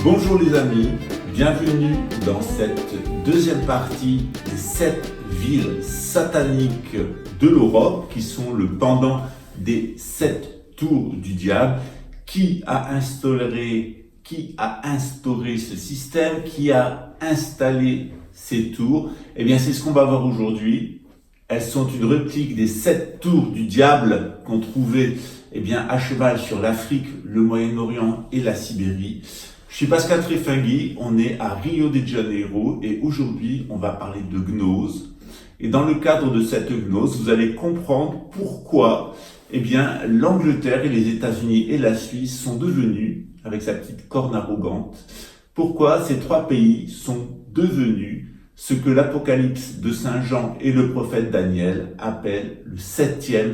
Bonjour les amis, bienvenue dans cette deuxième partie des 7 villes sataniques de l'Europe qui sont le pendant des 7 tours du diable. Qui a instauré ce système, qui a installé ces tours? Eh bien c'est ce qu'on va voir aujourd'hui. Elles sont une réplique des 7 tours du diable qu'on trouvait à cheval sur l'Afrique, le Moyen-Orient et la Sibérie. Je suis Pascal Trefingui, on est à Rio de Janeiro et aujourd'hui on va parler de gnose. Et dans le cadre de cette gnose, vous allez comprendre pourquoi l'Angleterre et les États-Unis et la Suisse sont devenus, avec sa petite corne arrogante, pourquoi ces 3 pays sont devenus ce que l'Apocalypse de Saint Jean et le prophète Daniel appellent le 7e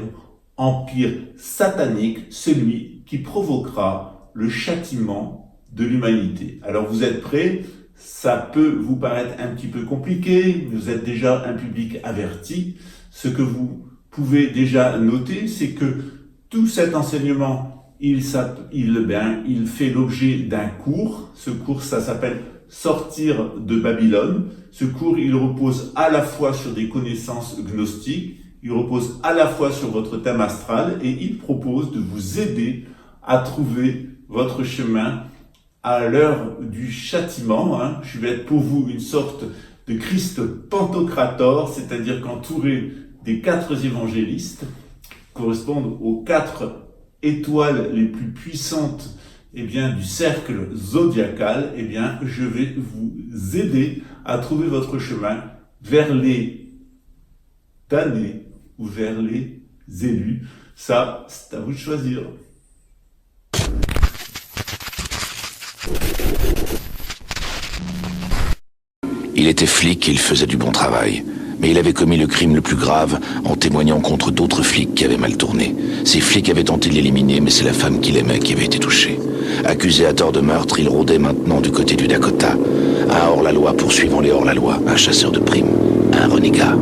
empire satanique, celui qui provoquera le châtiment de l'humanité. Alors vous êtes prêts? Ça peut vous paraître un petit peu compliqué, vous êtes déjà un public averti. Ce que vous pouvez déjà noter, c'est que tout cet enseignement, il fait l'objet d'un cours. Ce cours, ça s'appelle Sortir de Babylone. Ce cours, il repose à la fois sur des connaissances gnostiques, il repose à la fois sur votre thème astral et il propose de vous aider à trouver votre chemin à l'heure du châtiment. Je vais être pour vous une sorte de Christ Pantocrator, c'est-à-dire qu'entouré des 4 évangélistes, correspondent aux 4 étoiles les plus puissantes du cercle zodiacal. Je vais vous aider à trouver votre chemin vers les damnés ou vers les élus. Ça, c'est à vous de choisir. Il était flic et il faisait du bon travail. Mais il avait commis le crime le plus grave en témoignant contre d'autres flics qui avaient mal tourné. Ces flics avaient tenté de l'éliminer, mais c'est la femme qu'il aimait qui avait été touchée. Accusé à tort de meurtre, il rôdait maintenant du côté du Dakota. Un hors-la-loi poursuivant les hors-la-loi, un chasseur de primes, un renégat.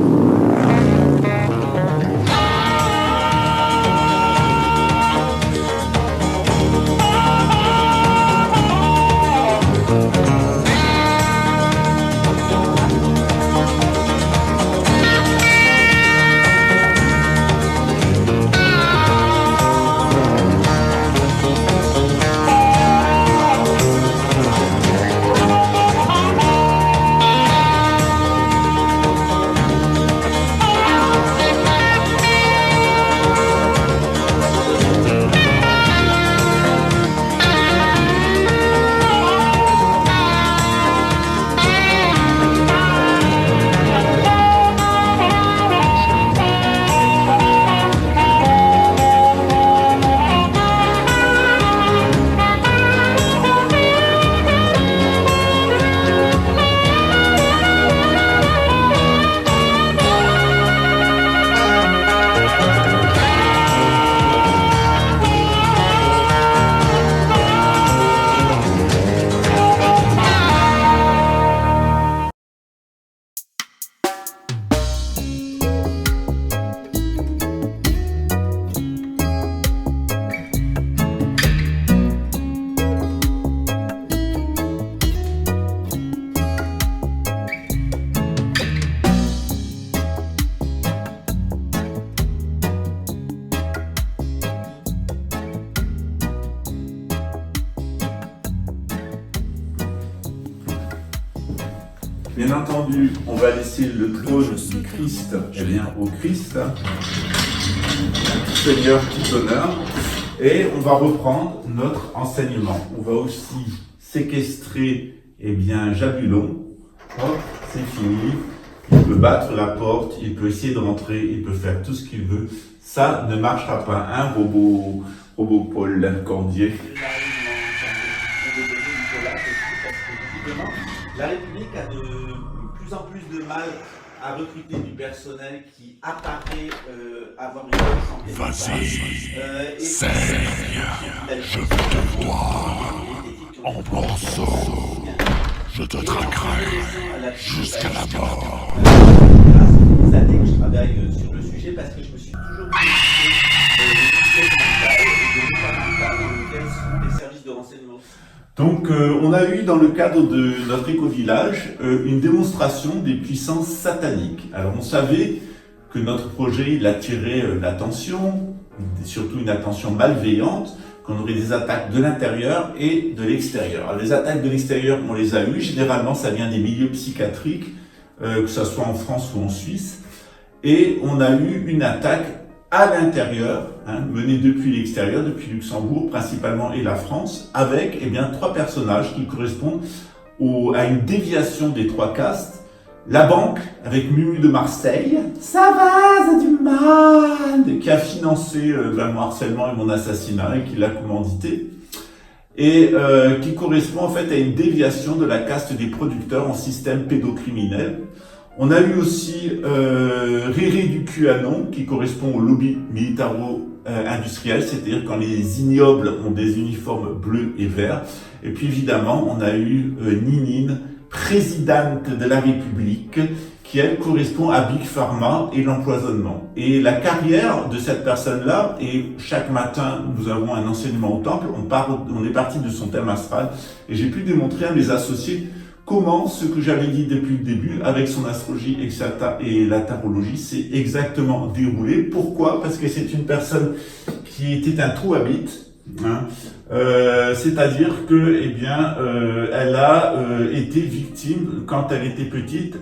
Bien entendu, on va laisser le trône du Christ au Christ, Seigneur tout honneur, et on va reprendre notre enseignement. On va aussi séquestrer Jabulon. Hop, c'est fini. Il peut battre la porte, il peut essayer de rentrer, il peut faire tout ce qu'il veut. Ça ne marchera pas, robot Paul Cordier. La République a de plus en plus de mal à recruter du personnel qui apparaît avoir une santé. Vas-y, Seigneur, je veux te voir en morceaux. Je te traquerai jusqu'à la mort. Ça fait des années que je travaille sur le sujet parce que je me suis toujours posé des questions dans lesquelles sont les services de renseignement. Donc, on a eu dans le cadre de notre éco-village une démonstration des puissances sataniques. Alors, on savait que notre projet il attirait l'attention, surtout une attention malveillante, qu'on aurait des attaques de l'intérieur et de l'extérieur. Alors, les attaques de l'extérieur, on les a eues. Généralement, ça vient des milieux psychiatriques, que ce soit en France ou en Suisse. Et on a eu une attaque à l'intérieur, menée depuis l'extérieur, depuis Luxembourg principalement et la France, avec 3 personnages qui correspondent à une déviation des 3 castes. La banque, avec Mumu de Marseille, ça va, c'est du mal, qui a financé mon harcèlement et mon assassinat et qui l'a commandité. Et qui correspond en fait à une déviation de la caste des producteurs en système pédocriminel. On a eu aussi Réré du QAnon, qui correspond au lobby militaro-industriel, c'est-à-dire quand les ignobles ont des uniformes bleus et verts. Et puis évidemment, on a eu Ninine, présidente de la République, qui elle correspond à Big Pharma et l'empoisonnement. Et la carrière de cette personne-là, et chaque matin nous avons un enseignement au temple, on est parti de son thème astral, et j'ai pu démontrer à mes associés comment ce que j'avais dit depuis le début, avec son astrologie et la tarologie, s'est exactement déroulé. Pourquoi ? Parce que c'est une personne qui était un trou à bite, c'est-à-dire que, elle a été victime, quand elle était petite,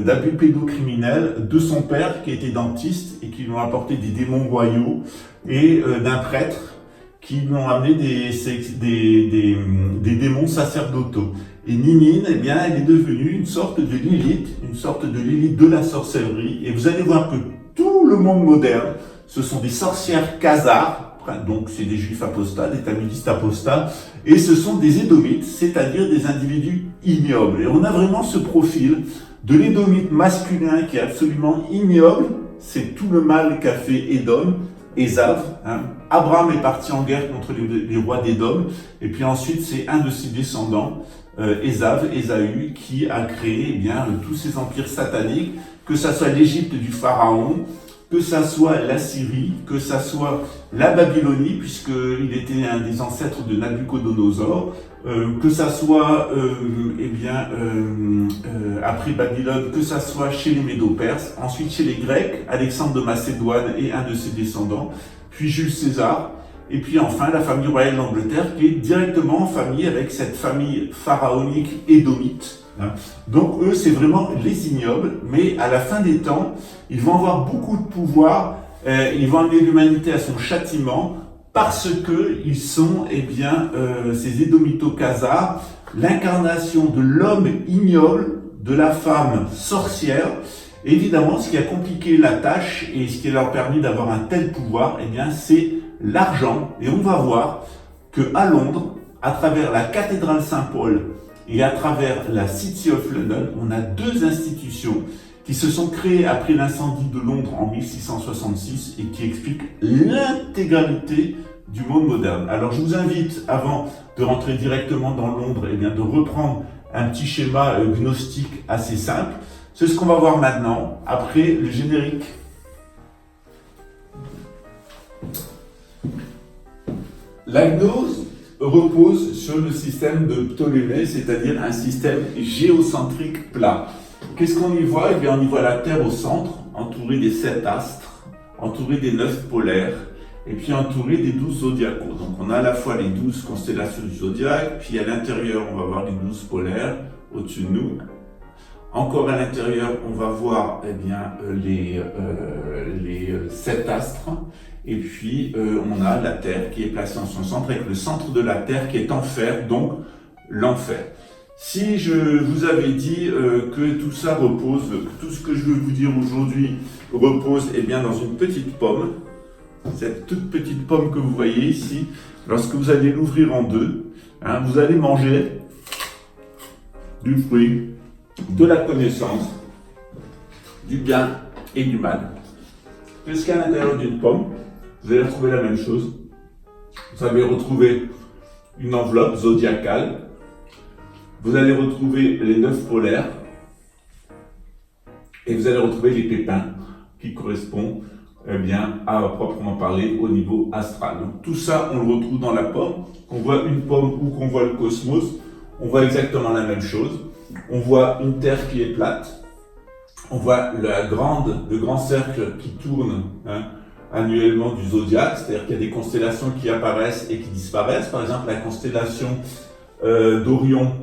d'abus pédocriminels de son père, qui était dentiste, et qui lui ont apporté des démons royaux, et d'un prêtre, qui lui ont amené des démons sacerdotaux. Et Ninine, elle est devenue une sorte de Lilith de la sorcellerie. Et vous allez voir que tout le monde moderne, ce sont des sorcières khazars, donc c'est des juifs apostats, des talmudistes apostats, et ce sont des édomites, c'est-à-dire des individus ignobles. Et on a vraiment ce profil de l'édomite masculin qui est absolument ignoble, c'est tout le mal qu'a fait Édom, Ésav. Abraham est parti en guerre contre les rois d'Édom, et puis ensuite c'est un de ses descendants, Ésaü, qui a créé tous ces empires sataniques, que ça soit l'Égypte du pharaon, que ça soit la Syrie, que ça soit la Babylonie, puisqu'il était un des ancêtres de Nabucodonosor, que ça soit après Babylone, que ça soit chez les Médo-Perses, ensuite chez les Grecs, Alexandre de Macédoine et un de ses descendants, puis Jules César, et puis enfin la famille royale d'Angleterre qui est directement en famille avec cette famille pharaonique édomite. Donc eux, c'est vraiment les ignobles, mais à la fin des temps, ils vont avoir beaucoup de pouvoir, ils vont amener l'humanité à son châtiment, parce que ils sont, ces édomito-khazars, l'incarnation de l'homme ignoble, de la femme sorcière. Évidemment, ce qui a compliqué la tâche et ce qui leur a permis d'avoir un tel pouvoir, c'est l'argent. Et on va voir que à Londres, à travers la cathédrale Saint-Paul et à travers la City of London, on a 2 institutions qui se sont créées après l'incendie de Londres en 1666 et qui expliquent l'intégralité du monde moderne. Alors je vous invite, avant de rentrer directement dans Londres, de reprendre un petit schéma gnostique assez simple. C'est ce qu'on va voir maintenant, après le générique. La gnose repose sur le système de Ptolémée, c'est-à-dire un système géocentrique plat. Qu'est-ce qu'on y voit ? On y voit la Terre au centre, entourée des 7 astres, entourée des 9 polaires, et puis entourée des 12 zodiacaux. Donc on a à la fois les 12 constellations du zodiaque, puis à l'intérieur on va voir les 12 polaires au-dessus de nous. Encore à l'intérieur, on va voir les 7 astres, et puis on a la Terre qui est placée en son centre, avec le centre de la Terre qui est Enfer, donc l'enfer. Si je vous avais dit que tout ça repose, que tout ce que je veux vous dire aujourd'hui repose dans une petite pomme, cette toute petite pomme que vous voyez ici, lorsque vous allez l'ouvrir en 2, vous allez manger du fruit, de la connaissance, du bien et du mal. Qu'est-ce qu'il y a à l'intérieur d'une pomme ? Vous allez retrouver la même chose. Vous allez retrouver une enveloppe zodiacale. Vous allez retrouver les 9 polaires. Et vous allez retrouver les pépins qui correspondent eh bien, à proprement parler au niveau astral. Donc tout ça, on le retrouve dans la pomme. Qu'on voit une pomme ou qu'on voit le cosmos, on voit exactement la même chose. On voit une Terre qui est plate. On voit le grand cercle qui tourne annuellement du zodiaque, c'est-à-dire qu'il y a des constellations qui apparaissent et qui disparaissent. Par exemple, la constellation d'Orion,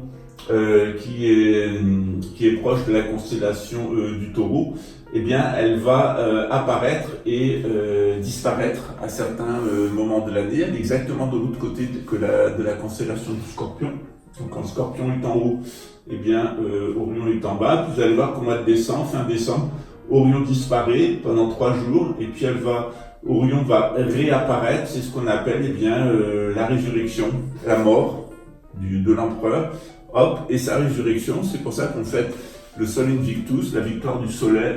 qui est proche de la constellation du Taureau, eh bien, elle va apparaître et disparaître à certains moments de l'année. Elle est exactement de l'autre côté de la constellation du Scorpion. Donc, quand le Scorpion est en haut, eh bien, Orion est en bas. Puis vous allez voir qu'au mois de décembre, fin décembre, Orion disparaît pendant 3 jours, et puis Orion va réapparaître. C'est ce qu'on appelle, eh bien, la résurrection, la mort de l'empereur. Hop, et sa résurrection, c'est pour ça qu'on fête le Sol Invictus, la victoire du soleil,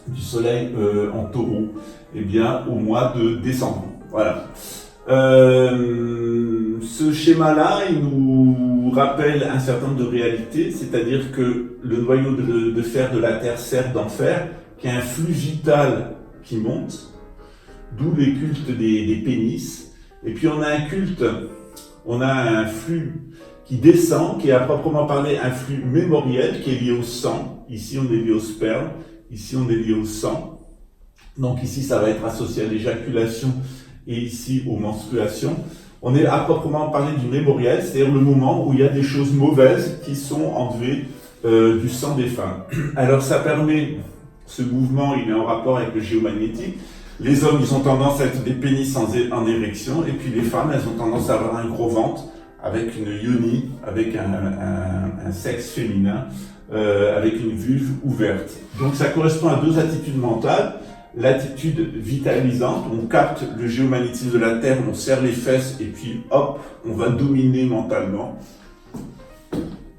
du soleil en Taureau, eh bien, au mois de décembre. Voilà. Ce schéma-là, il nous rappelle un certain nombre de réalités, c'est-à-dire que le noyau de fer de la Terre sert d'enfer, qu'il y a un flux vital qui monte, d'où les cultes des pénis, et puis on a un flux qui descend, qui est à proprement parler un flux mémoriel qui est lié au sang. Ici, on est lié au sperme, ici, on est lié au sang. Donc ici, ça va être associé à l'éjaculation et ici aux menstruations. On est à proprement parler du mémoriel, c'est-à-dire le moment où il y a des choses mauvaises qui sont enlevées du sang des femmes. Alors ça permet, ce mouvement, il est en rapport avec le géomagnétique. Les hommes, ils ont tendance à être des pénis en érection, et puis les femmes, elles ont tendance à avoir un gros ventre, avec une yoni, avec un sexe féminin, avec une vulve ouverte. Donc ça correspond à 2 attitudes mentales. L'attitude vitalisante, on capte le géomagnétisme de la Terre, on serre les fesses, et puis hop, on va dominer mentalement.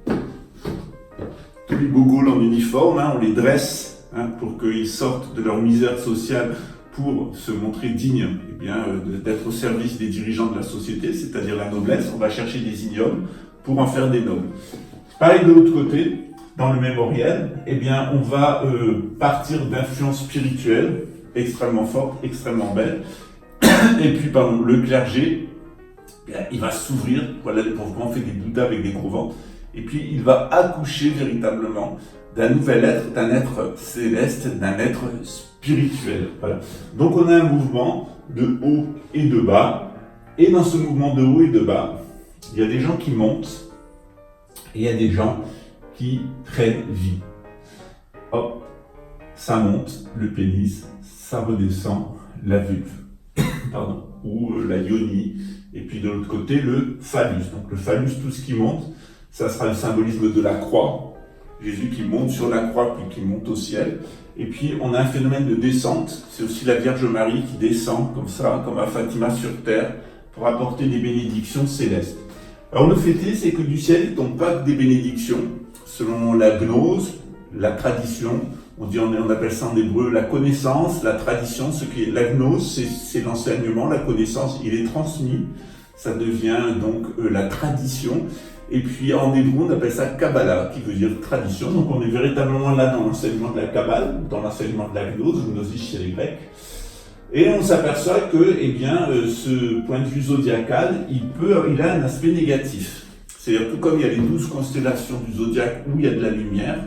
Tous les gogoles en uniforme, on les dresse pour qu'ils sortent de leur misère sociale, pour se montrer digne, eh bien, d'être au service des dirigeants de la société, c'est-à-dire la noblesse. On va chercher des ignobles pour en faire des nobles. Pareil de l'autre côté, dans le mémoriel, eh bien, on va partir d'influences spirituelles extrêmement fortes, extrêmement belles. Et puis, le clergé, eh bien, il va s'ouvrir. Voilà, les pauvres, on fait des bouddhas avec des gros ventres. Et puis, il va accoucher véritablement d'un nouvel être, d'un être céleste, d'un être spirituel. Voilà. Donc on a un mouvement de haut et de bas, et dans ce mouvement de haut et de bas, il y a des gens qui montent, et il y a des gens qui prennent vie. Hop, ça monte, le pénis, ça redescend, la vulve, pardon, ou la yoni, et puis de l'autre côté, le phallus. Donc le phallus, tout ce qui monte, ça sera le symbolisme de la croix, Jésus qui monte sur la croix puis qui monte au ciel. Et puis on a un phénomène de descente, c'est aussi la Vierge Marie qui descend comme ça, comme à Fatima sur terre, pour apporter des bénédictions célestes. Alors le fait est, c'est que du ciel ne tombent pas que des bénédictions, selon la gnose, la tradition, on appelle ça en hébreu la connaissance, la tradition, la gnose, c'est l'enseignement, la connaissance, il est transmis, ça devient donc la tradition. Et puis en hébreu, on appelle ça Kabbalah, qui veut dire tradition. Donc on est véritablement là dans l'enseignement de la Kabbale, dans l'enseignement de la gnose, gnosis chez les Grecs. Et on s'aperçoit que, eh bien, ce point de vue zodiacal, il a un aspect négatif. C'est-à-dire tout comme il y a les 12 constellations du zodiaque où il y a de la lumière,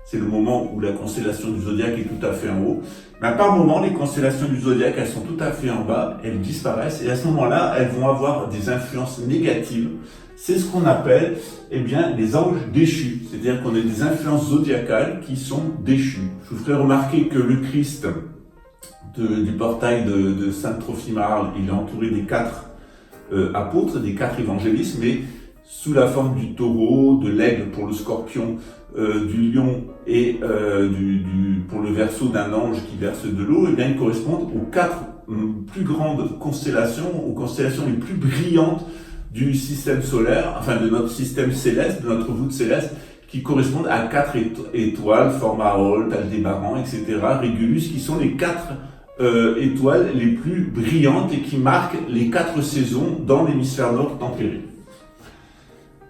c'est le moment où la constellation du zodiaque est tout à fait en haut. Mais par moment, les constellations du zodiaque, elles sont tout à fait en bas, elles disparaissent, et à ce moment-là, elles vont avoir des influences négatives. C'est ce qu'on appelle, eh bien, les anges déchus. C'est-à-dire qu'on a des influences zodiacales qui sont déchues. Je vous ferai remarquer que le Christ du portail de Sainte Trophimare, il est entouré des 4 apôtres, des 4 évangélistes, mais sous la forme du taureau, de l'aigle pour le scorpion, du lion et pour le verseau d'un ange qui verse de l'eau, eh bien, ils correspondent aux 4 plus grandes constellations, aux constellations les plus brillantes du système solaire, enfin de notre système céleste, de notre voûte céleste, qui correspondent à 4 étoiles, Fomalhaut, Aldébaran, etc., Régulus, qui sont les 4 étoiles les plus brillantes et qui marquent les 4 saisons dans l'hémisphère nord tempéré.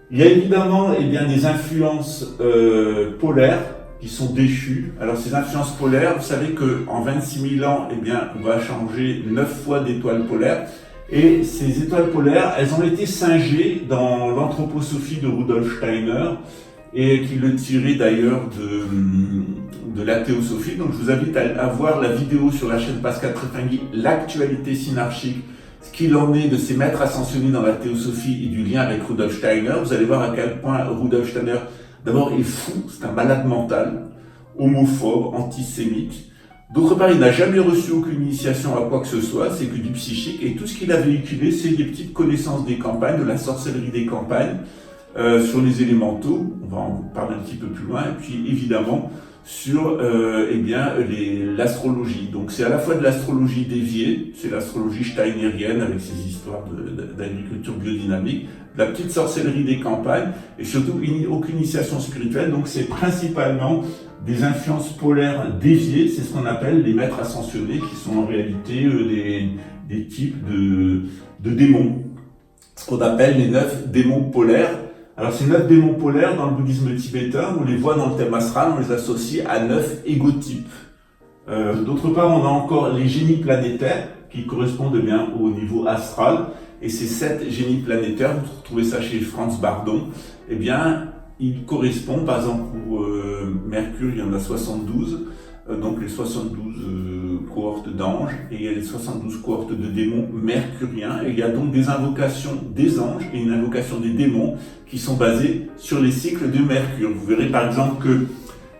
Il y a évidemment, eh bien, des influences polaires qui sont déchues. Alors ces influences polaires, vous savez qu'en 26 000 ans, eh bien, on va changer 9 fois d'étoiles polaires. Et ces étoiles polaires, elles ont été singées dans l'anthroposophie de Rudolf Steiner, et qui le tirait d'ailleurs de la théosophie. Donc je vous invite à voir la vidéo sur la chaîne Pascal Trefangui, l'actualité synarchique, ce qu'il en est de ces maîtres ascensionnés dans la théosophie et du lien avec Rudolf Steiner. Vous allez voir à quel point Rudolf Steiner, d'abord, est fou, c'est un malade mental, homophobe, antisémite. D'autre part, il n'a jamais reçu aucune initiation à quoi que ce soit, c'est que du psychique, et tout ce qu'il a véhiculé, c'est des petites connaissances des campagnes, de la sorcellerie des campagnes, sur les élémentaux, on va en parler un petit peu plus loin, et puis évidemment sur l'astrologie. Donc c'est à la fois de l'astrologie déviée, c'est l'astrologie steinérienne avec ses histoires d'agriculture biodynamique, de la petite sorcellerie des campagnes, et surtout aucune initiation spirituelle. Donc c'est principalement des influences polaires déviées, c'est ce qu'on appelle les maîtres ascensionnés, qui sont en réalité des types de démons, ce qu'on appelle les 9 démons polaires. Alors ces 9 démons polaires dans le bouddhisme tibétain, on les voit dans le thème astral, on les associe à 9 égotypes. D'autre part, on a encore les génies planétaires qui correspondent bien au niveau astral. Et ces 7 génies planétaires, vous retrouvez ça chez Franz Bardon, eh bien, ils correspondent, par exemple pour Mercure, il y en a 72, donc les 72 cohortes d'anges, et il y a les 72 cohortes de démons mercuriens, et il y a donc des invocations des anges et une invocation des démons qui sont basées sur les cycles de Mercure. Vous verrez par exemple que,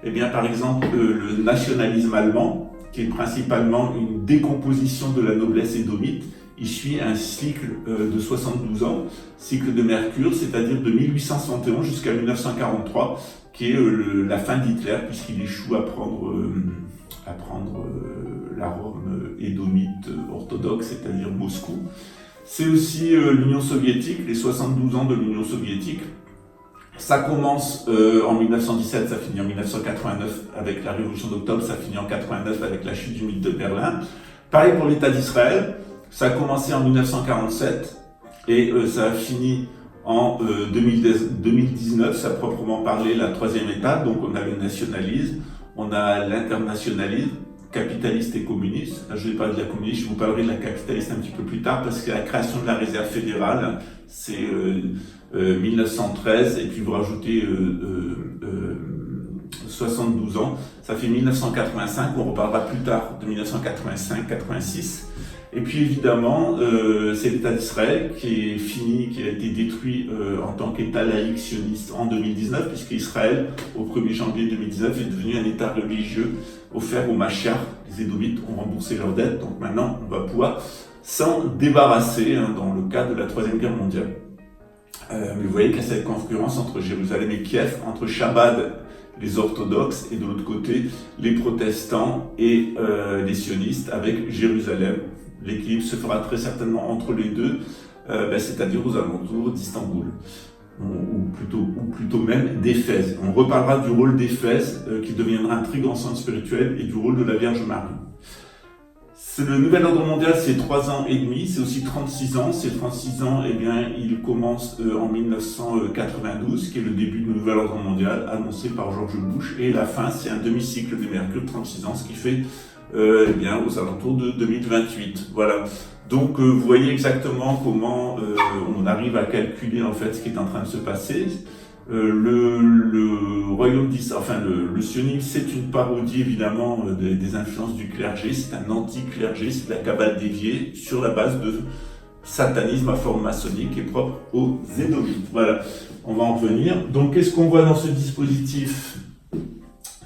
le nationalisme allemand, qui est principalement une décomposition de la noblesse édomite, il suit un cycle de 72 ans, cycle de Mercure, c'est-à-dire de 1871 jusqu'à 1943, qui est la fin d'Hitler, puisqu'il échoue à prendre la Rome édomite orthodoxe, c'est-à-dire Moscou. C'est aussi l'Union soviétique, les 72 ans de l'Union soviétique. Ça commence en 1917, ça finit en 1989 avec la Révolution d'octobre, ça finit en 1989 avec la chute du mythe de Berlin. Pareil pour l'État d'Israël, ça a commencé en 1947 et ça a fini en 2019, ça a proprement parlé la 3e étape. Donc on a le nationalisme, on a l'internationalisme, capitaliste et communiste. Là, je vais parler de la communiste, je vous parlerai de la capitaliste un petit peu plus tard parce que la création de la réserve fédérale, c'est 1913 et puis vous rajoutez 72 ans, ça fait 1985, on reparlera plus tard de 1985-86. Et puis évidemment, c'est l'État d'Israël qui est fini, qui a été détruit en tant qu'État laïque sioniste en 2019, puisque Israël, au 1er janvier 2019, est devenu un État religieux offert aux Mashiach. Les Édomites ont remboursé leurs dettes, donc maintenant on va pouvoir s'en débarrasser dans le cadre de la 3e guerre mondiale. Mais vous voyez qu'il y a cette concurrence entre Jérusalem et Kiev, entre Chabad, les orthodoxes, et de l'autre côté, les protestants et les sionistes avec Jérusalem. L'équilibre se fera très certainement entre les deux, c'est-à-dire aux alentours d'Istanbul, ou plutôt même d'Éphèse. On reparlera du rôle d'Éphèse, qui deviendra un très grand centre spirituel, et du rôle de la Vierge Marie. Le nouvel ordre mondial, c'est 3 ans et demi, c'est aussi 36 ans. Ces 36 ans, eh bien, il commence en 1992, qui est le début du nouvel ordre mondial, annoncé par George Bush, et la fin, c'est un demi-cycle de Mercure, 36 ans, ce qui fait aux alentours de 2028. Voilà. Donc vous voyez exactement comment on arrive à calculer en fait ce qui est en train de se passer. Le royaume le sionisme, c'est une parodie évidemment des influences du clergé, c'est un anti-clergé, c'est de la cabale déviée sur la base de satanisme à forme maçonnique et propre aux Édomites. Voilà, on va en revenir. Donc qu'est-ce qu'on voit dans ce dispositif?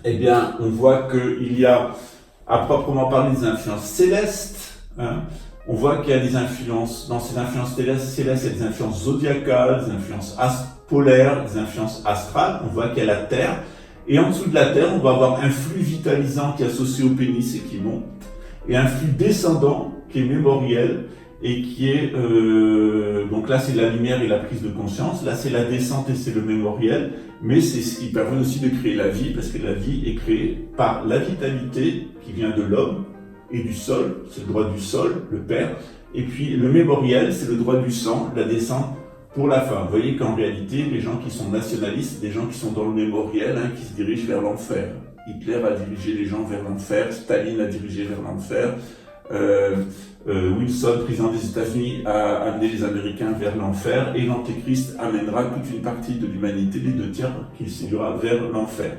Eh bien, on voit qu'il y a à proprement parler des influences célestes. On voit qu'il y a des influences, dans ces influences célestes, il y a des influences zodiacales, des influences polaires, des influences astrales. On voit qu'il y a la Terre. Et en dessous de la Terre, on va avoir un flux vitalisant qui est associé au pénis et qui monte. Et un flux descendant qui est mémoriel et qui est... donc là, c'est la lumière et la prise de conscience. Là, c'est la descente et c'est le mémoriel. Mais c'est ce qui permet aussi de créer la vie, parce que la vie est créée par la vitalité qui vient de l'homme et du sol, c'est le droit du sol, le Père. Et puis le mémoriel, c'est le droit du sang, la descente pour la fin. Vous voyez qu'en réalité, les gens qui sont nationalistes, des gens qui sont dans le mémoriel, qui se dirigent vers l'enfer. Hitler a dirigé les gens vers l'enfer, Staline a dirigé vers l'enfer, Wilson, président des États-Unis, a amené les Américains vers l'enfer, et l'Antéchrist amènera toute une partie de l'humanité, les 2/3, qui séduira vers l'enfer.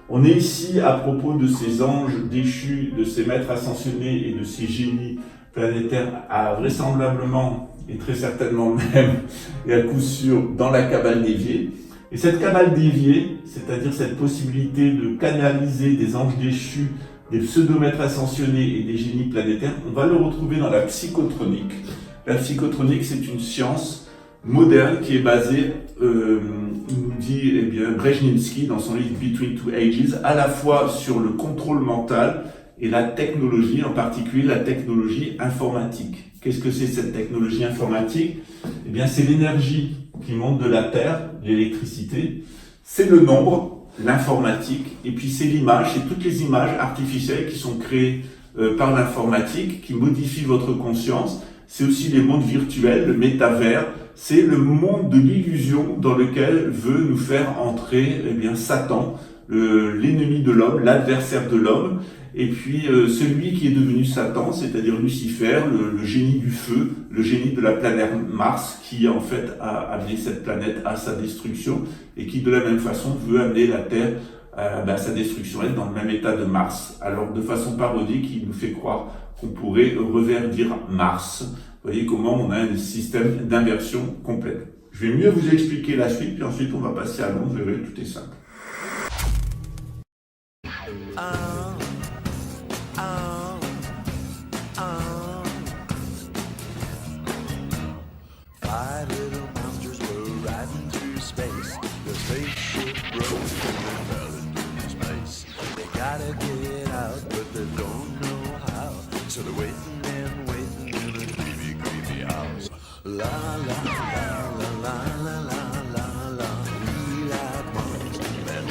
On est ici à propos de ces anges déchus, de ces maîtres ascensionnés et de ces génies planétaires, vraisemblablement et très certainement même, et à coup sûr, dans la Kabbale déviée. Et cette Kabbale déviée, c'est-à-dire cette possibilité de canaliser des anges déchus, des pseudomètres ascensionnés et des génies planétaires, on va le retrouver dans la psychotronique. La psychotronique, c'est une science moderne qui est basée, nous dit Brzezinski dans son livre Between Two Ages, à la fois sur le contrôle mental et la technologie, en particulier la technologie informatique. Qu'est-ce que c'est cette technologie informatique? Eh bien, c'est l'énergie qui monte de la Terre, l'électricité, c'est le nombre, l'informatique, et puis c'est l'image, c'est toutes les images artificielles qui sont créées par l'informatique, qui modifient votre conscience. C'est aussi les mondes virtuels, le métavers, c'est le monde de l'illusion dans lequel veut nous faire entrer Satan, l'ennemi de l'homme, l'adversaire de l'homme, et puis celui qui est devenu Satan, c'est-à-dire Lucifer, le génie du feu, le génie de la planète Mars, qui en fait a amené cette planète à sa destruction, et qui de la même façon veut amener la Terre à sa destruction, être dans le même état de Mars. Alors de façon parodique, il nous fait croire qu'on pourrait reverdir Mars. Vous voyez comment on a un système d'inversion complète. Je vais mieux vous expliquer la suite, puis ensuite on va passer à Londres, vous verrez, tout est simple. Five little monsters were riding through space. The spaceship broke and they fell into space. They gotta get out, but they don't know how. So they're waiting and waiting in a creepy, creepy house. La la la la la la la la la. We like monster men.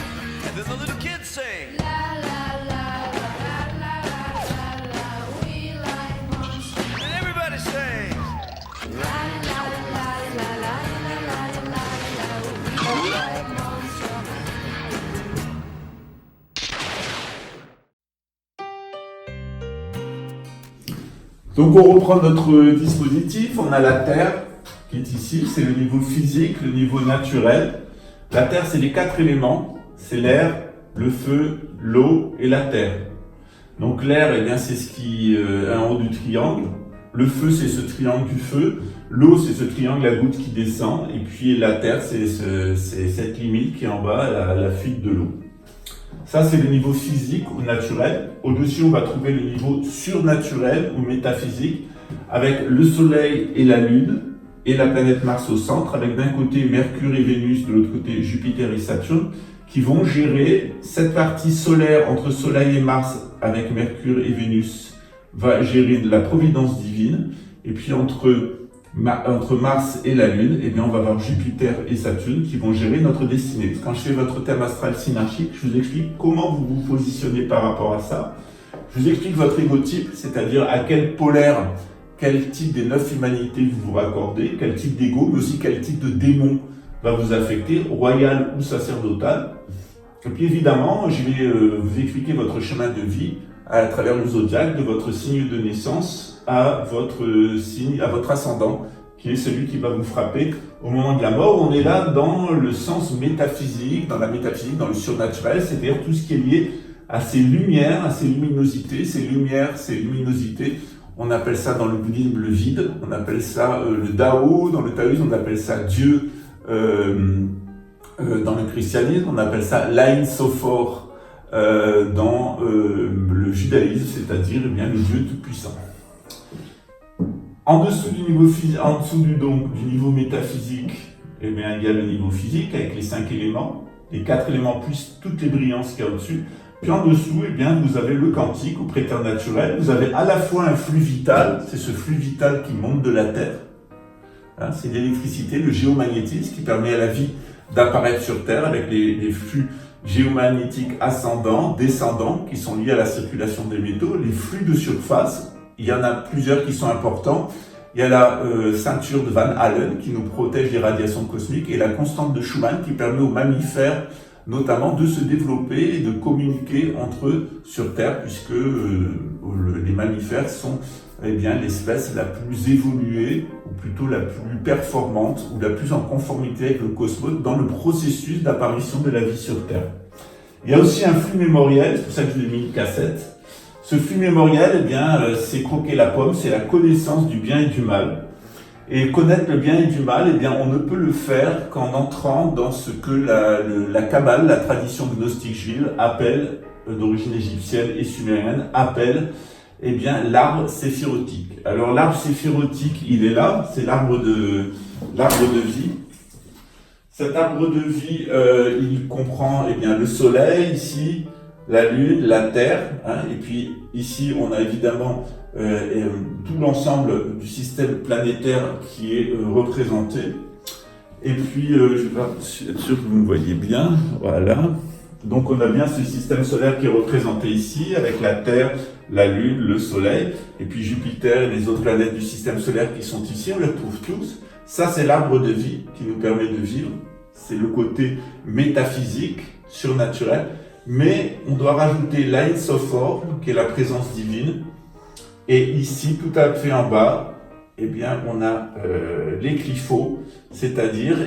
And then the little kids sing. La la la la la la la la. We like monster men. And everybody sings. La la la la la la la la la. We like monster men. Donc on reprend notre dispositif, on a la Terre qui est ici, c'est le niveau physique, le niveau naturel. La Terre, c'est les 4 éléments, c'est l'air, le feu, l'eau et la terre. Donc l'air, eh bien, c'est ce qui est en haut du triangle. Le feu, c'est ce triangle du feu. L'eau, c'est ce triangle à goutte qui descend. Et puis la terre, c'est cette limite qui est en bas, la fuite de l'eau. Ça, c'est le niveau physique ou naturel. Au-dessus, on va trouver le niveau surnaturel ou métaphysique, avec le Soleil et la Lune, et la planète Mars au centre, avec d'un côté Mercure et Vénus, de l'autre côté Jupiter et Saturne, qui vont gérer cette partie solaire entre Soleil et Mars, avec Mercure et Vénus, va gérer de la providence divine, et puis entre Mars et la Lune, eh bien, on va avoir Jupiter et Saturne qui vont gérer notre destinée. Quand je fais votre thème astral synarchique, je vous explique comment vous vous positionnez par rapport à ça. Je vous explique votre égotype, c'est-à-dire à quel polaire, quel type des 9 humanités vous vous raccordez, quel type d'ego, mais aussi quel type de démon va vous affecter, royal ou sacerdotal. Et puis évidemment, je vais vous expliquer votre chemin de vie à travers le zodiaque, de votre signe de naissance à votre signe, à votre ascendant, qui est celui qui va vous frapper au moment de la mort. On est là dans le sens métaphysique, dans la métaphysique, dans le surnaturel, c'est-à-dire tout ce qui est lié à ces lumières, à ces luminosités, ces lumières, ces luminosités. On appelle ça dans le bouddhisme le vide, on appelle ça le Dao, dans le taoïsme on appelle ça Dieu, dans le christianisme on appelle ça l'Ain Sophor, dans le judaïsme, c'est-à-dire bien le Dieu tout-puissant. En dessous du niveau du niveau métaphysique, eh bien, il y a le niveau physique avec les 5 éléments, les 4 éléments plus toutes les brillances qu'il y a au-dessus. Puis en dessous, eh bien, vous avez le quantique ou préternaturel. Vous avez à la fois un flux vital, c'est ce flux vital qui monte de la Terre. Hein, c'est l'électricité, le géomagnétisme qui permet à la vie d'apparaître sur Terre avec les flux géomagnétiques ascendants, descendants, qui sont liés à la circulation des métaux. Les flux de surface, il y en a plusieurs qui sont importants. Il y a la ceinture de Van Allen qui nous protège des radiations cosmiques et la constante de Schumann qui permet aux mammifères notamment de se développer et de communiquer entre eux sur Terre, puisque les mammifères sont l'espèce la plus évoluée, ou plutôt la plus performante, ou la plus en conformité avec le cosmos dans le processus d'apparition de la vie sur Terre. Il y a aussi un flux mémoriel, c'est pour ça que je l'ai mis une cassette. Ce flux mémoriel, c'est croquer la pomme, c'est la connaissance du bien et du mal. Et connaître le bien et du mal, on ne peut le faire qu'en entrant dans ce que la Kabbale, la tradition gnostique juive, appelle, d'origine égyptienne et sumérienne, appelle l'arbre séphirotique. Alors l'arbre séphirotique, il est là, c'est l'arbre de vie. Cet arbre de vie, il comprend le soleil ici, la lune, la terre, et puis ici on a évidemment tout l'ensemble du système planétaire qui est représenté. Et puis je vais être sûr que vous me voyez bien, voilà. Donc on a bien ce système solaire qui est représenté ici, avec la Terre, la Lune, le Soleil, et puis Jupiter et les autres planètes du système solaire qui sont ici, on les retrouve tous. Ça c'est l'arbre de vie qui nous permet de vivre, c'est le côté métaphysique, surnaturel, mais on doit rajouter l'Ain Sophor, qui est la présence divine, et ici, tout à fait en bas, on a l'éclipho, c'est-à-dire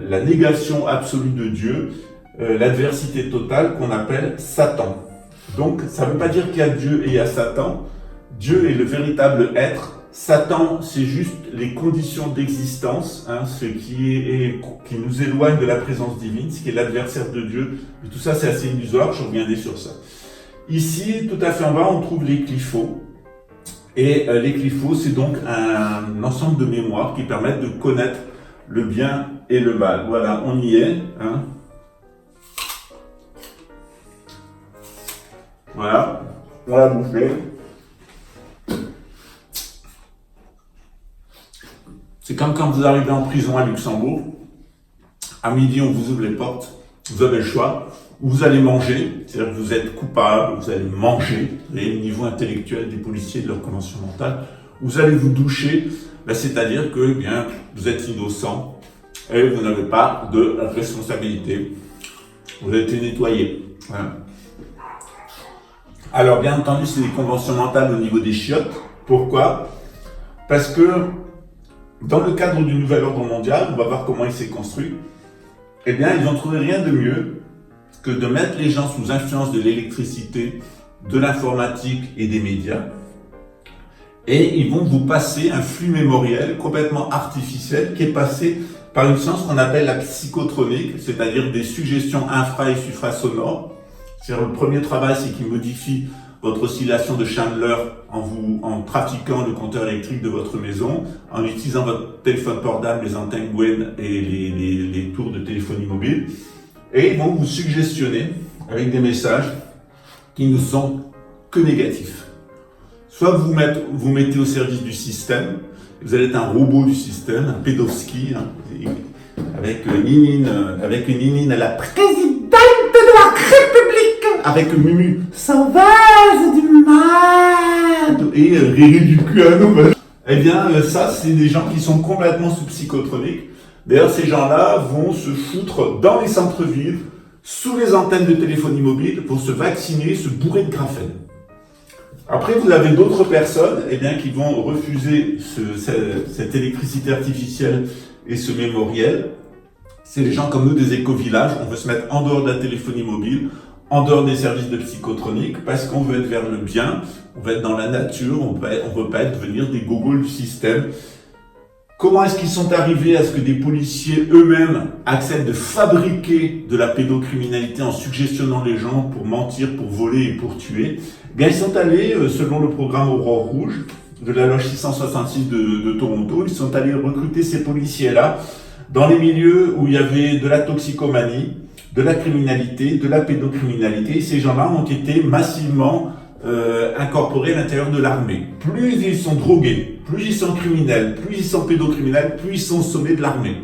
la négation absolue de Dieu, l'adversité totale qu'on appelle Satan. Donc, ça ne veut pas dire qu'il y a Dieu et il y a Satan. Dieu est le véritable être. Satan, c'est juste les conditions d'existence, ce qui nous éloigne de la présence divine, ce qui est l'adversaire de Dieu. Et tout ça, c'est assez illusoire, je reviendrai sur ça. Ici, tout à fait en bas, on trouve l'éclipho. Et l'éclipho, c'est donc un ensemble de mémoires qui permettent de connaître le bien et le mal. Voilà, on y est. Voilà, on l'a bouffé. C'est comme quand vous arrivez en prison à Luxembourg. À midi, on vous ouvre les portes. Vous avez le choix. Vous allez manger, c'est-à-dire que vous êtes coupable, vous allez manger, et le niveau intellectuel des policiers de leur convention mentale. Vous allez vous doucher, c'est-à-dire que vous êtes innocent et vous n'avez pas de responsabilité. Vous avez été nettoyé. Voilà. Alors bien entendu, c'est des conventions mentales au niveau des chiottes. Pourquoi ? Parce que dans le cadre du nouvel ordre mondial, on va voir comment il s'est construit, ils n'ont trouvé rien de mieux que de mettre les gens sous influence de l'électricité, de l'informatique et des médias. Et ils vont vous passer un flux mémoriel complètement artificiel qui est passé par une science qu'on appelle la psychotronique, c'est-à-dire des suggestions infra- et suprasonores. C'est-à-dire le premier travail, c'est qu'il modifie votre oscillation de Chandler en trafiquant le compteur électrique de votre maison, en utilisant votre téléphone portable, les antennes Gwen et les tours de téléphonie mobile. Et ils vont vous suggestionner avec des messages qui ne sont que négatifs. Soit vous mettez au service du système, vous allez être un robot du système, un pédovski, avec une Ninine à la présidente de la République, avec Mumu, sauvage du mal, et Riri du cul à nous. Ça, c'est des gens qui sont complètement sous psychotronique. D'ailleurs, ces gens-là vont se foutre dans les centres-villes, sous les antennes de téléphonie mobile, pour se vacciner, se bourrer de graphène. Après, vous avez d'autres personnes qui vont refuser cette électricité artificielle et ce mémoriel. C'est les gens comme nous des éco-villages. On veut se mettre en dehors de la téléphonie mobile, en dehors des services de psychotronique, parce qu'on veut être vers le bien, on veut être dans la nature, on veut pas devenir des gogoles du système. Comment est-ce qu'ils sont arrivés à ce que des policiers eux-mêmes acceptent de fabriquer de la pédocriminalité en suggestionnant les gens pour mentir, pour voler et pour tuer ? Ils sont allés, selon le programme Aurore Rouge de la loge 666 de Toronto, ils sont allés recruter ces policiers-là dans les milieux où il y avait de la toxicomanie, de la criminalité, de la pédocriminalité. Et ces gens-là ont été massivement incorporés à l'intérieur de l'armée. Plus ils sont drogués, plus ils sont criminels, plus ils sont pédocriminels, plus ils sont au sommet de l'armée.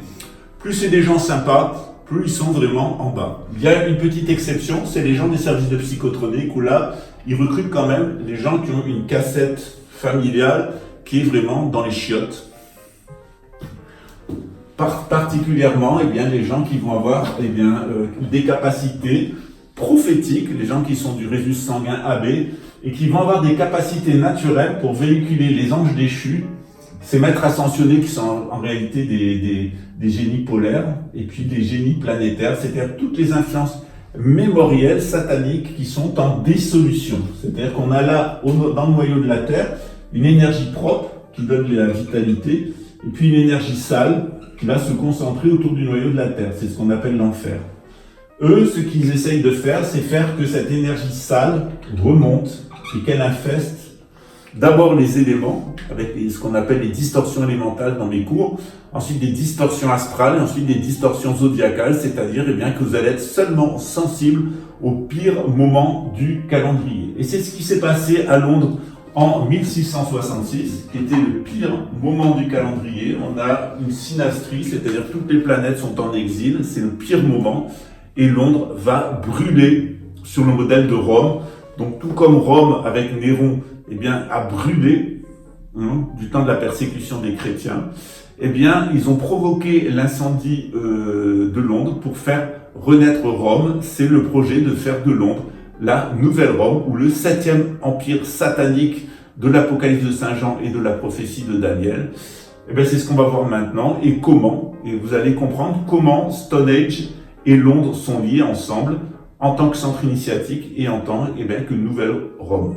Plus c'est des gens sympas, plus ils sont vraiment en bas. Il y a une petite exception, c'est les gens des services de psychotronique où là, ils recrutent quand même les gens qui ont une cassette familiale qui est vraiment dans les chiottes. Particulièrement, eh bien, les gens qui vont avoir des capacités prophétiques, les gens qui sont du rhésus sanguin AB, et qui vont avoir des capacités naturelles pour véhiculer les anges déchus, ces maîtres ascensionnés qui sont en réalité des génies polaires, et puis des génies planétaires, c'est-à-dire toutes les influences mémorielles, sataniques, qui sont en dissolution. C'est-à-dire qu'on a là, dans le noyau de la Terre, une énergie propre qui donne la vitalité, et puis une énergie sale qui va se concentrer autour du noyau de la Terre. C'est ce qu'on appelle l'enfer. Eux, ce qu'ils essayent de faire, c'est faire que cette énergie sale remonte et qu'elle infeste d'abord les éléments, avec ce qu'on appelle les distorsions élémentales dans mes cours, ensuite des distorsions astrales, et ensuite des distorsions zodiacales, c'est-à-dire que vous allez être seulement sensible au pire moment du calendrier. Et c'est ce qui s'est passé à Londres en 1666, qui était le pire moment du calendrier. On a une synastrie, c'est-à-dire toutes les planètes sont en exil, c'est le pire moment, et Londres va brûler sur le modèle de Rome. Donc tout comme Rome avec Néron a brûlé du temps de la persécution des chrétiens, ils ont provoqué l'incendie de Londres pour faire renaître Rome. C'est le projet de faire de Londres la nouvelle Rome, ou le 7e empire satanique de l'Apocalypse de Saint Jean et de la prophétie de Daniel. C'est ce qu'on va voir maintenant, et comment, et vous allez comprendre comment Stone Age et Londres sont liés ensemble en tant que centre initiatique et en tant que nouvelle Rome.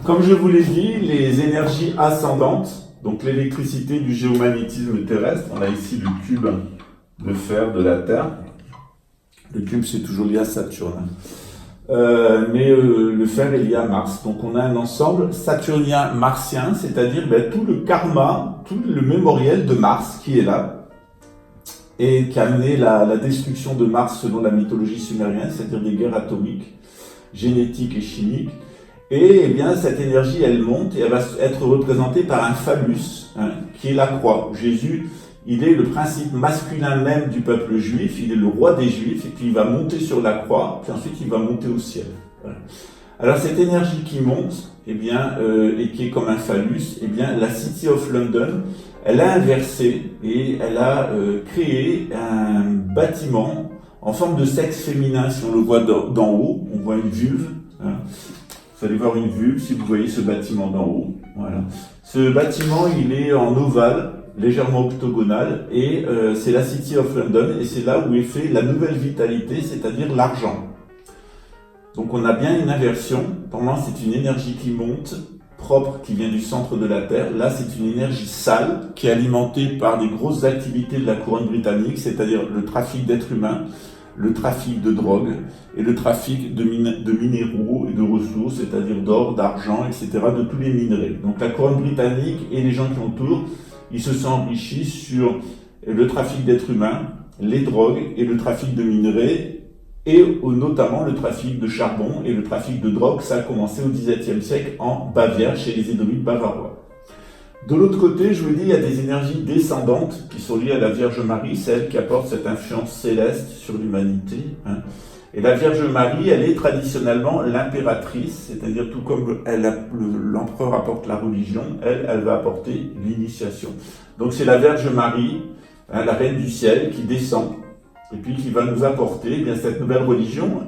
Comme je vous l'ai dit, les énergies ascendantes, donc l'électricité du géomagnétisme terrestre, on a ici le cube de fer de la Terre. Le cube, c'est toujours lié à Saturne. Mais le fer est lié à Mars. Donc on a un ensemble saturnien-martien, c'est-à-dire tout le karma, tout le mémoriel de Mars qui est là, et qui a amené la destruction de Mars selon la mythologie sumérienne, c'est-à-dire des guerres atomiques, génétiques et chimiques. Et cette énergie, elle monte et elle va être représentée par un phallus, qui est la croix. Jésus, il est le principe masculin même du peuple juif, il est le roi des juifs, et puis il va monter sur la croix, puis ensuite il va monter au ciel. Voilà. Alors cette énergie qui monte, et qui est comme un phallus, la City of London, elle a inversé et elle a créé un bâtiment en forme de sexe féminin. Si on le voit d'en haut, on voit une vulve. Vous allez voir une vulve si vous voyez ce bâtiment d'en haut. Voilà. Ce bâtiment, il est en ovale, légèrement octogonal, et c'est la City of London, et c'est là où est fait la nouvelle vitalité, c'est-à-dire l'argent. Donc on a bien une inversion. Pendant c'est une énergie qui monte, propre, qui vient du centre de la Terre. Là, c'est une énergie sale qui est alimentée par des grosses activités de la couronne britannique, c'est-à-dire le trafic d'êtres humains, le trafic de drogue et le trafic de minéraux et de ressources, c'est-à-dire d'or, d'argent, etc., de tous les minerais. Donc la couronne britannique et les gens qui entourent, ils se sont enrichis sur le trafic d'êtres humains, les drogues et le trafic de minerais, et notamment le trafic de charbon et le trafic de drogue. Ça a commencé au XVIIe siècle en Bavière, chez les Édomites bavarois. De l'autre côté, je vous dis, il y a des énergies descendantes qui sont liées à la Vierge Marie, celle qui apporte cette influence céleste sur l'humanité. Et la Vierge Marie, elle est traditionnellement l'impératrice, c'est-à-dire tout comme l'empereur apporte la religion, elle va apporter l'initiation. Donc c'est la Vierge Marie, la reine du ciel, qui descend et puis qui va nous apporter cette nouvelle religion.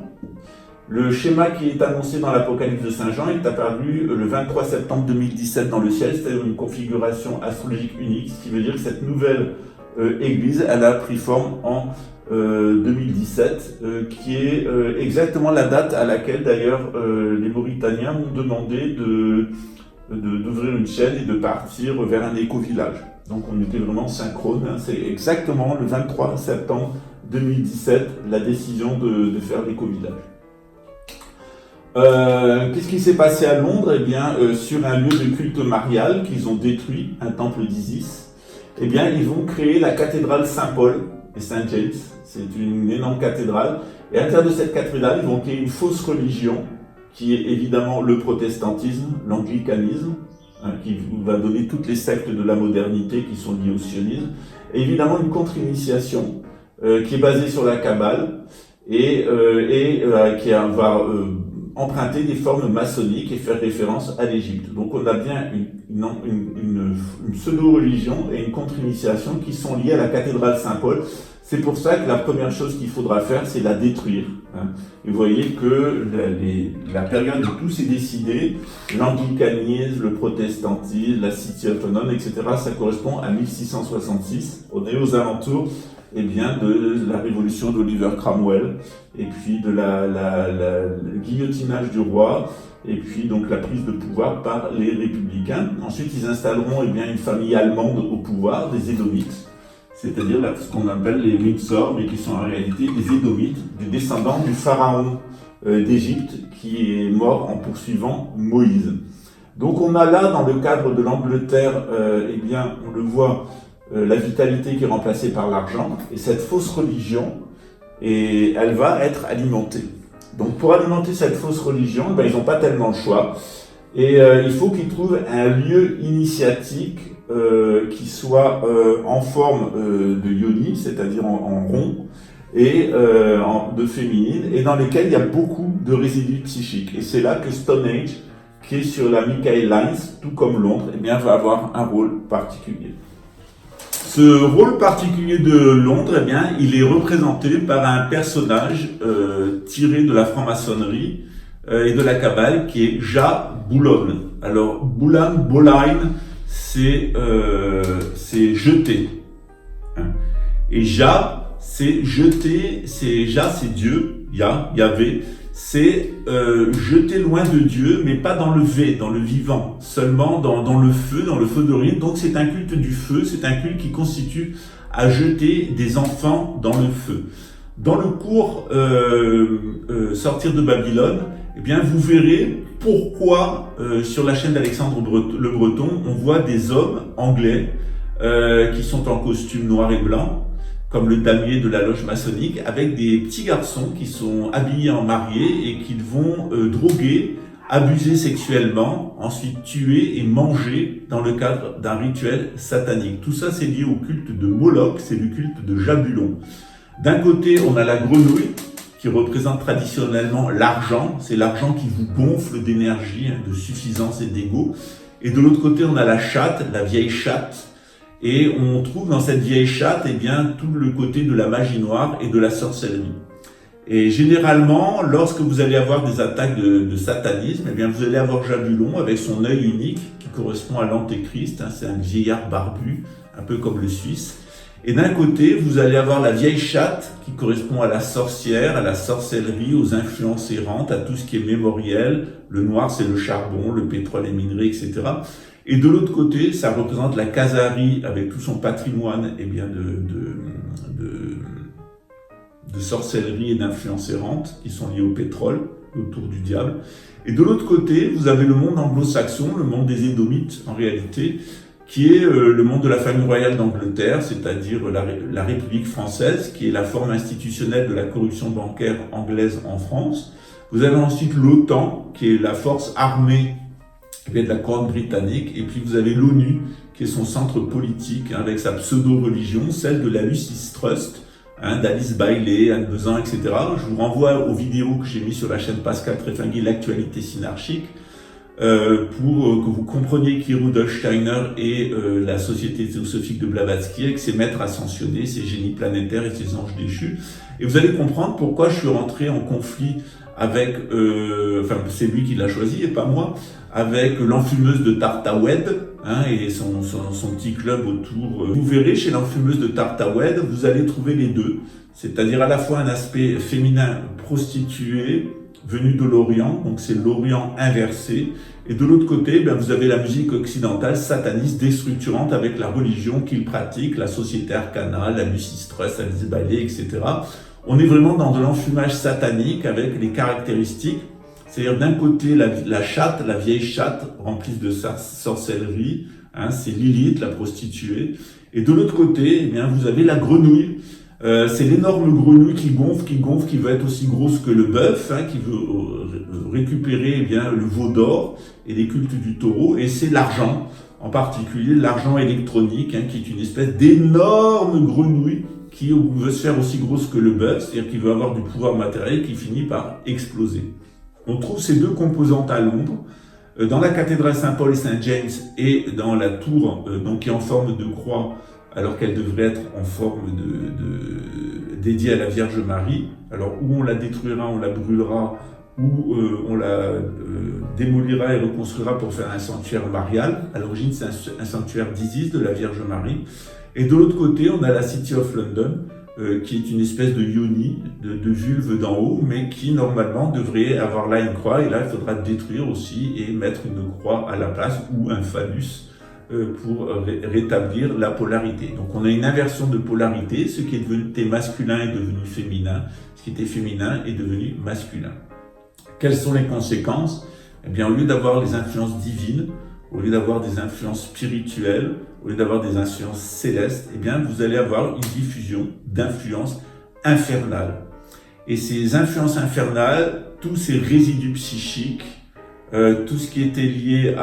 Le schéma qui est annoncé dans l'Apocalypse de Saint Jean est apparu le 23 septembre 2017 dans le ciel, c'est-à-dire une configuration astrologique unique, ce qui veut dire que cette nouvelle église, elle a pris forme en 2017, qui est exactement la date à laquelle d'ailleurs les Mauritaniens m'ont demandé d'ouvrir une chaîne et de partir vers un éco-village. Donc on était vraiment synchrone, c'est exactement le 23 septembre 2017 la décision de faire l'éco-village. Qu'est-ce qui s'est passé à Londres ? Sur un lieu de culte marial qu'ils ont détruit, un temple d'Isis, ils vont créer la cathédrale Saint-Paul et Saint-James. C'est une énorme cathédrale. Et à l'intérieur de cette cathédrale, ils vont créer une fausse religion, qui est évidemment le protestantisme, l'anglicanisme, qui va donner toutes les sectes de la modernité qui sont liées au sionisme. Et évidemment une contre-initiation, qui est basée sur la Kabbale, et qui va emprunter des formes maçonniques et faire référence à l'Égypte. Donc on a bien une pseudo-religion et une contre-initiation qui sont liées à la cathédrale Saint-Paul. C'est pour ça que la première chose qu'il faudra faire, c'est la détruire. Et vous voyez que la période où tout s'est décidé, l'anglicanisme, le protestantisme, la cité autonome, etc., ça correspond à 1666. On est aux alentours de la révolution d'Oliver Cromwell, et puis de le guillotinage du roi, et puis donc la prise de pouvoir par les républicains. Ensuite, ils installeront une famille allemande au pouvoir, des Édomites, c'est-à-dire ce qu'on appelle les Windsor, mais qui sont en réalité des Édomites, des descendants du pharaon d'Égypte, qui est mort en poursuivant Moïse. Donc on a là, dans le cadre de l'Angleterre, on le voit, la vitalité qui est remplacée par l'argent, et cette fausse religion, et elle va être alimentée. Donc pour alimenter cette fausse religion, ils n'ont pas tellement le choix, et il faut qu'ils trouvent un lieu initiatique qui soit en forme de yoni, c'est-à-dire en rond, et de féminine, et dans lesquels il y a beaucoup de résidus psychiques. Et c'est là que Stonehenge, qui est sur la Michael Lines, tout comme Londres, va avoir un rôle particulier. Ce rôle particulier de Londres, il est représenté par un personnage tiré de la franc-maçonnerie et de la Kabbale, qui est Jah Bulon. Alors, Bolain, c'est jeter. Et Jah, c'est jeter, Jah, c'est Dieu, Yahvé, c'est jeter loin de Dieu, mais pas dans le dans le vivant, seulement dans le feu d'origine. Donc c'est un culte du feu, c'est un culte qui constitue à jeter des enfants dans le feu. Dans le cours Sortir de Babylone, vous verrez pourquoi sur la chaîne d'Alexandre le Breton, on voit des hommes anglais qui sont en costume noir et blanc, comme le damier de la loge maçonnique, avec des petits garçons qui sont habillés en mariés et qui vont droguer, abuser sexuellement, ensuite tuer et manger dans le cadre d'un rituel satanique. Tout ça, c'est lié au culte de Moloch, c'est le culte de Jabulon. D'un côté, on a la grenouille, qui représente traditionnellement l'argent, c'est l'argent qui vous gonfle d'énergie, de suffisance et d'ego. Et de l'autre côté, on a la chatte, la vieille chatte, et on trouve dans cette vieille chatte tout le côté de la magie noire et de la sorcellerie. Et généralement, lorsque vous allez avoir des attaques de satanisme, vous allez avoir Jabulon avec son œil unique qui correspond à l'antéchrist, c'est un vieillard barbu, un peu comme le Suisse. Et d'un côté, vous allez avoir la vieille chatte qui correspond à la sorcière, à la sorcellerie, aux influences errantes, à tout ce qui est mémoriel. Le noir, c'est le charbon, le pétrole et minerais, etc. Et de l'autre côté, ça représente la Khazari avec tout son patrimoine de sorcellerie et d'influences errantes qui sont liées au pétrole, autour du diable. Et de l'autre côté, vous avez le monde anglo-saxon, le monde des Édomites en réalité, qui est le monde de la famille royale d'Angleterre, c'est-à-dire la République française, qui est la forme institutionnelle de la corruption bancaire anglaise en France. Vous avez ensuite l'OTAN, qui est la force armée de la couronne britannique, et puis vous avez l'ONU, qui est son centre politique, avec sa pseudo-religion, celle de la Lucis Trust, d'Alice Bailey, Anne Besant, etc. Je vous renvoie aux vidéos que j'ai mis sur la chaîne Pascal Tréfinguet, l'actualité synarchique, pour que vous compreniez qui est Rudolf Steiner et la société théosophique de Blavatsky avec ses maîtres ascensionnés, ses génies planétaires et ses anges déchus. Et vous allez comprendre pourquoi je suis rentré en conflit avec, c'est lui qui l'a choisi et pas moi, avec l'enfumeuse de Tartawed et son petit club autour. Vous verrez chez l'enfumeuse de Tartawed, vous allez trouver les deux, c'est-à-dire à la fois un aspect féminin prostitué, venu de l'Orient, donc c'est l'Orient inversé, et de l'autre côté, vous avez la musique occidentale sataniste déstructurante avec la religion qu'il pratique, la société arcana, la Lucis Trust, Alice Bailey, etc. On est vraiment dans de l'enfumage satanique avec les caractéristiques, c'est-à-dire d'un côté la chatte, la vieille chatte remplie de sorcellerie, c'est Lilith, la prostituée, et de l'autre côté, vous avez la grenouille. C'est l'énorme grenouille qui gonfle, qui veut être aussi grosse que le bœuf, qui veut récupérer le veau d'or et les cultes du taureau, et c'est l'argent, en particulier l'argent électronique, qui est une espèce d'énorme grenouille qui veut se faire aussi grosse que le bœuf, c'est-à-dire qui veut avoir du pouvoir matériel qui finit par exploser. On trouve ces deux composantes à Londres, dans la cathédrale Saint-Paul et Saint-James et dans la tour donc qui est en forme de croix, alors qu'elle devrait être en forme dédiée à la Vierge Marie. Alors où on la détruira, on la brûlera, ou on la démolira et reconstruira pour faire un sanctuaire marial. À l'origine, c'est un sanctuaire d'Isis, de la Vierge Marie. Et de l'autre côté, on a la City of London, qui est une espèce de yoni, de vulve d'en haut, mais qui normalement devrait avoir là une croix, et là il faudra détruire aussi et mettre une croix à la place, ou un phallus, pour rétablir la polarité. Donc on a une inversion de polarité, ce qui était masculin est devenu féminin, ce qui était féminin est devenu masculin. Quelles sont les conséquences? Eh bien, au lieu d'avoir les influences divines, au lieu d'avoir des influences spirituelles, au lieu d'avoir des influences célestes, eh bien, vous allez avoir une diffusion d'influences infernales. Et ces influences infernales, tous ces résidus psychiques, tout ce qui était lié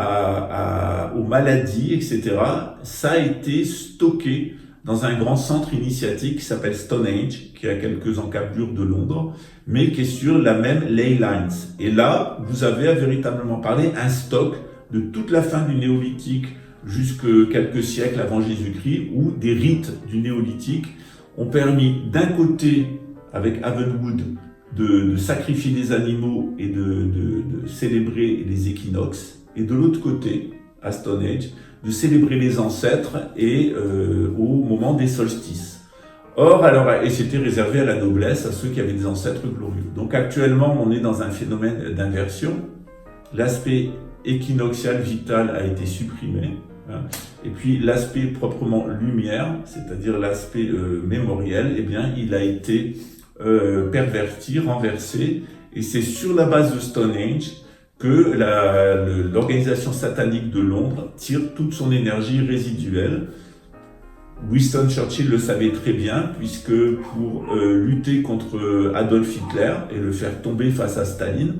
aux maladies, etc., ça a été stocké dans un grand centre initiatique qui s'appelle Stonehenge, qui est à quelques encablures de Londres, mais qui est sur la même ley lines. Et là, vous avez à véritablement parler un stock de toute la fin du néolithique jusqu'à quelques siècles avant Jésus-Christ, où des rites du néolithique ont permis d'un côté, avec Havenwood, de sacrifier des animaux et de célébrer les équinoxes, et de l'autre côté, à Stonehenge, de célébrer les ancêtres et au moment des solstices. Or, et c'était réservé à la noblesse, à ceux qui avaient des ancêtres glorieux. Donc actuellement, on est dans un phénomène d'inversion. L'aspect équinoxial vital a été supprimé, hein, et puis l'aspect proprement lumière, c'est-à-dire l'aspect mémoriel, eh bien, il a été perverti, renversé, et c'est sur la base de Stonehenge que l'organisation satanique de Londres tire toute son énergie résiduelle. Winston Churchill le savait très bien, puisque pour lutter contre Adolf Hitler et le faire tomber face à Staline,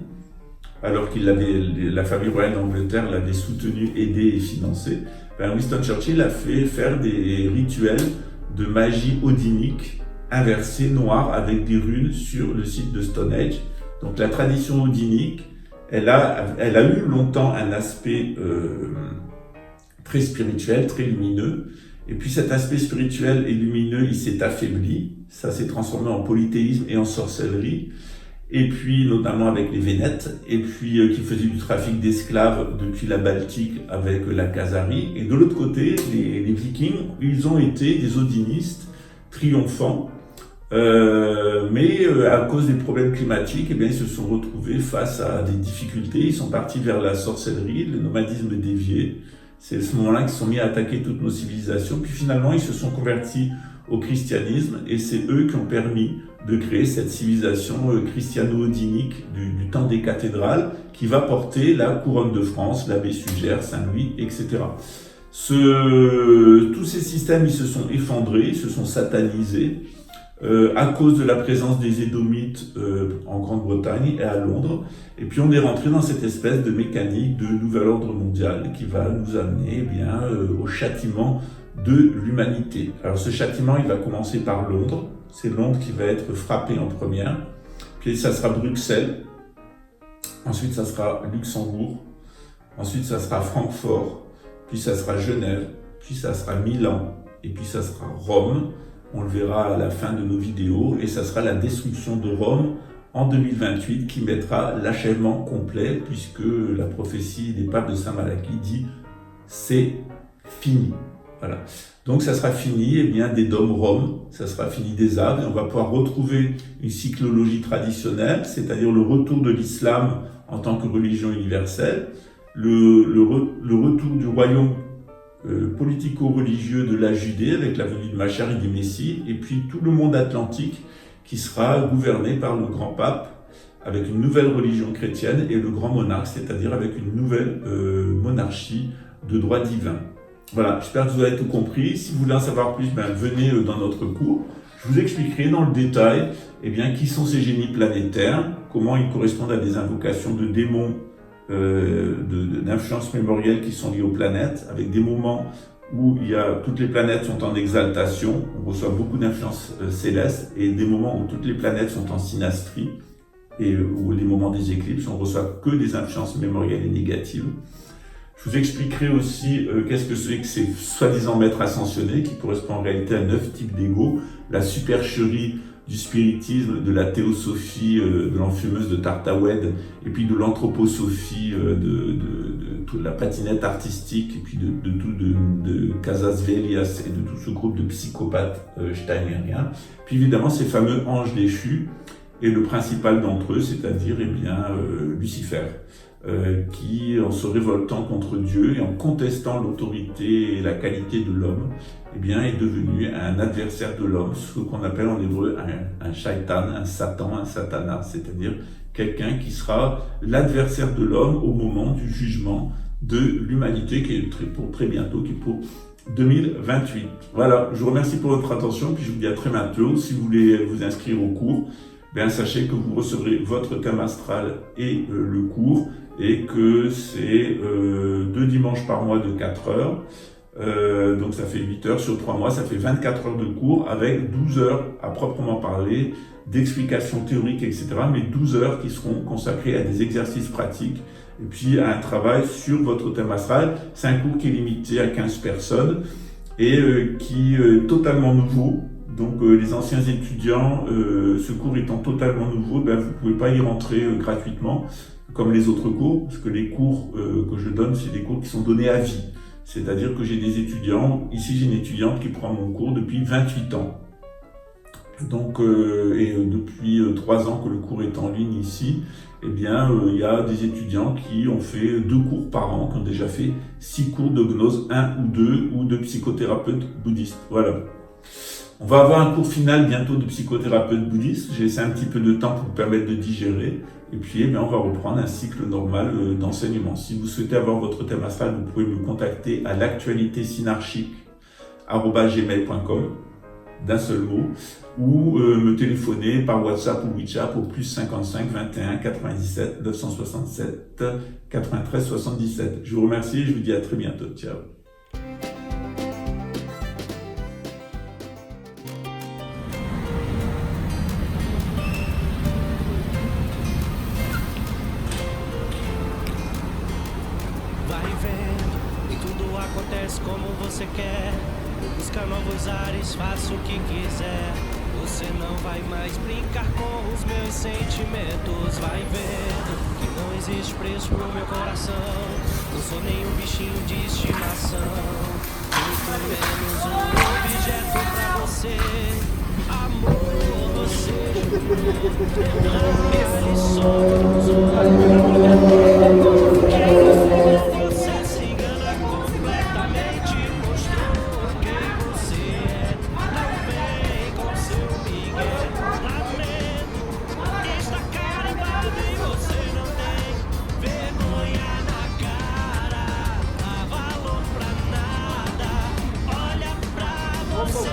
alors la famille royale d'Angleterre l'avait soutenu, aidé et financé, Winston Churchill a fait faire des rituels de magie odinique inversée, noire, avec des runes sur le site de Stonehenge. Donc la tradition odinique, elle a eu longtemps un aspect très spirituel, très lumineux. Et puis cet aspect spirituel et lumineux, il s'est affaibli. Ça s'est transformé en polythéisme et en sorcellerie. Et puis notamment avec les Vénètes, et puis qui faisaient du trafic d'esclaves depuis la Baltique avec la Khazarie. Et de l'autre côté, les Vikings, ils ont été des odinistes triomphants. Mais à cause des problèmes climatiques, eh bien, ils se sont retrouvés face à des difficultés. Ils sont partis vers la sorcellerie, le nomadisme dévié. C'est à ce moment-là qu'ils se sont mis à attaquer toutes nos civilisations. Puis finalement, ils se sont convertis au christianisme, et c'est eux qui ont permis de créer cette civilisation christiano-odinique du temps des cathédrales, qui va porter la couronne de France, l'abbé Sugère, Saint-Louis, etc. Tous ces systèmes, ils se sont effondrés, ils se sont satanisés, à cause de la présence des Édomites en Grande-Bretagne et à Londres. Et puis on est rentré dans cette espèce de mécanique de nouvel ordre mondial qui va nous amener au châtiment de l'humanité. Alors ce châtiment, il va commencer par Londres. C'est Londres qui va être frappé en première. Puis ça sera Bruxelles. Ensuite, ça sera Luxembourg. Ensuite, ça sera Francfort. Puis ça sera Genève. Puis ça sera Milan. Et puis ça sera Rome. On le verra à la fin de nos vidéos, et ça sera la destruction de Rome en 2028 qui mettra l'achèvement complet, puisque la prophétie des papes de Saint Malachie dit « c'est fini ». Voilà. Donc ça sera fini des dômes Rome, ça sera fini des Aves, et on va pouvoir retrouver une cyclologie traditionnelle, c'est-à-dire le retour de l'islam en tant que religion universelle, le retour du royaume politico-religieux de la Judée avec la venue de Machar et du Messie, et puis tout le monde atlantique qui sera gouverné par le grand pape avec une nouvelle religion chrétienne et le grand monarque, c'est-à-dire avec une nouvelle monarchie de droit divin. Voilà, j'espère que vous avez tout compris. Si vous voulez en savoir plus, venez dans notre cours. Je vous expliquerai dans le détail qui sont ces génies planétaires, comment ils correspondent à des invocations de démons d'influences mémorielles qui sont liées aux planètes, avec des moments où toutes les planètes sont en exaltation, on reçoit beaucoup d'influences célestes, et des moments où toutes les planètes sont en synastrie. et ou les moments des éclipses, on reçoit que des influences mémorielles et négatives. Je vous expliquerai aussi qu'est-ce que c'est que ces soi-disant maîtres ascensionnés, qui correspondent en réalité à 9 types d'ego, la supercherie du spiritisme, de la théosophie, de l'enfumeuse de Tartaoued, et puis de l'anthroposophie, de la patinette artistique, et puis de Casasvelias et de tout ce groupe de psychopathes steinériens. Puis évidemment ces fameux anges déchus, et le principal d'entre eux, c'est-à-dire Lucifer, qui, en se révoltant contre Dieu et en contestant l'autorité et la qualité de l'homme, est devenu un adversaire de l'homme, ce qu'on appelle en hébreu un shaitan, un satan, un satana, c'est-à-dire quelqu'un qui sera l'adversaire de l'homme au moment du jugement de l'humanité, qui est pour très bientôt, qui est pour 2028. Voilà, je vous remercie pour votre attention, puis je vous dis à très bientôt. Si vous voulez vous inscrire au cours, sachez que vous recevrez votre thème astral et le cours, et que c'est 2 dimanches par mois de 4 heures. Donc ça fait 8 heures sur 3 mois, ça fait 24 heures de cours avec 12 heures à proprement parler d'explications théoriques, etc. Mais 12 heures qui seront consacrées à des exercices pratiques et puis à un travail sur votre thème astral. C'est un cours qui est limité à 15 personnes et qui est totalement nouveau. Donc les anciens étudiants, ce cours étant totalement nouveau, vous ne pouvez pas y rentrer gratuitement comme les autres cours, parce que les cours que je donne, c'est des cours qui sont donnés à vie. C'est-à-dire que j'ai des étudiants, ici j'ai une étudiante qui prend mon cours depuis 28 ans. Donc, depuis 3 ans que le cours est en ligne ici, il y a des étudiants qui ont fait 2 cours par an, qui ont déjà fait 6 cours de gnose, 1 ou 2, ou de psychothérapeute bouddhiste. Voilà. On va avoir un cours final bientôt de psychothérapeute bouddhiste. J'ai laissé un petit peu de temps pour vous permettre de digérer. Et puis, on va reprendre un cycle normal d'enseignement. Si vous souhaitez avoir votre thème astral, vous pouvez me contacter à l'actualitésinarchique@gmail.com, d'un seul mot, ou me téléphoner par WhatsApp ou WeChat au plus 55 21 97 967 93 77. Je vous remercie et je vous dis à très bientôt. Ciao. Acontece como você quer, busca novos ares, faça o que quiser. Você não vai mais brincar com os meus sentimentos. Vai vendo que não existe preço pro meu coração. Não sou nem um bichinho de estimação, muito menos um objeto pra você. Amor, você minha lições, você se engana completamente, mostrou quem você é. Não vem com seu migué, lamento, está carimbado e você não tem vergonha na cara, dá valor pra nada, olha pra você.